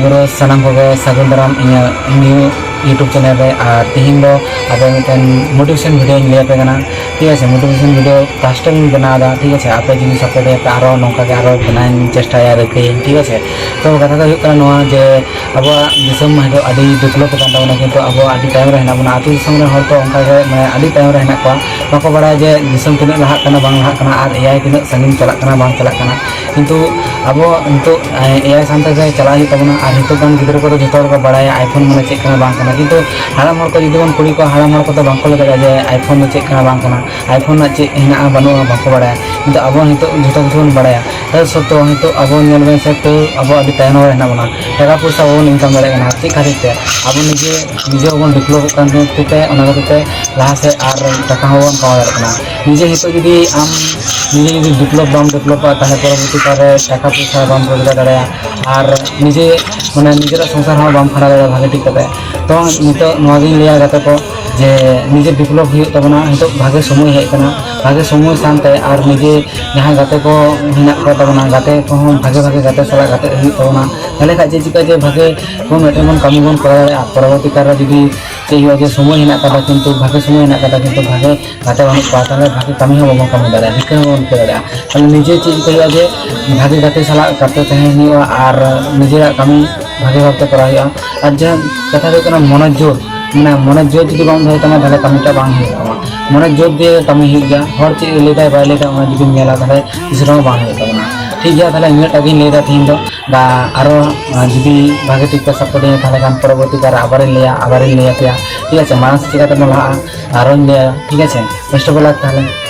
ᱵᱩᱨᱩ ᱥᱟᱱᱟᱢ ᱠᱚᱜᱮ ᱥᱟᱹᱜᱩᱱ ᱫᱟᱨᱟᱢ ᱤᱧᱟᱹᱜ ᱱᱤᱭᱩ यूट्यूब चैनल रे और तीन दो अब मिटन मोटिवेशन वीडियो ले पे कना ठीक है मोटिवेशन वीडियो फर्स्ट टाइम बनादा ठीक है आपे जिन सपोर्ट पे आरो नौका के आरो बनाइन चेष्टाया रखे ठीक है तो कथा दो हुयुग कना नोआ जे अब दिसम हदो अडी डेवलप कान ताबना किंतु अब अडी टाइम रे हना बना आतु दिसम रे हर तो ओंका के माने अडी टाइम रे हना को बाको बड़ा जे दिसम तिना लहा कना बांग लहा कना और एआई तिना संगिन चला कना बांग चला कना किंतु अब नितो एआई सानते से चला हुयुग ताबना और हितो गान गिद्रा को जतो को बड़ाया आईफोन माने चेक कना बांग कना किंतु हाराम हर को जुदी बन कुड़ी को हाराम हर को तो बांको लगा जे आईफोन में चेक कना बांग कना आईफोन ना चेक हिना बानो बांको बड़ाया किंतु अब हितो जतो किछु बन बड़ाया तर सत्तो हितो अब नेल बेन से तो अब अडी टाइम रे हना बना टाका पैसा बन इनकम दाड़े कना चेक खातिर ते अब निजे बन डेवलप कान ते ओना ते लाहा से और टाका होन कमा दाड़े कना निजे हितो जुदी आम निजे जुदी डेवलप ताहले परवर्ती काले टाका पैसा बाम रोजगार दाड़े और निजे माने निजेरा संसार हो बाम खड़ा दाड़े भागे ठीक कते तो नितो नोगिन लिया गाते को जे निजे डेवलप हुयुग ताबना हितो भागे समय हेज कना भागे समय सानते और निजे जहां गाते को हिना को ताबना गाते को भागे भागे गाते सला गाते हुयुग ताबना ताले का जे चिका जे भागे को मेटे मन कामी बन करा दाड़े परवर्ती काल जुदी जे हुआ जे समय हिना कादा किंतु भागे समय हिना कादा किंतु भागे गाते बानु पाताले भागे कामी हो बाबो कामी दाड़े हिका बन करे दाड़े ताले निजे चीज को जे भागे गाते सला गाते तहेन हुआ और निजेरा कामी भागे भागते करा हुआ और जे कथा दो कना मनोजोर माने मनोजोर जुदी बाम धरे तमा ताले कामीटा बांग हुआ मनोजोर दे कामी हुआ हर चीज लेदाय बाय लेदा ओना जुदी मेला ताले इसरो बांग हुआ ठीक है ताले इन्हें टागिन लेदा थीन दो बा आरो जुदी भागे ठीक पे सपोर्ट है ताले कान परवर्ती काल आबार लिया पे ठीक है मानस चिका तमा आरो लिया ठीक है बेस्ट ऑफ लक ताले।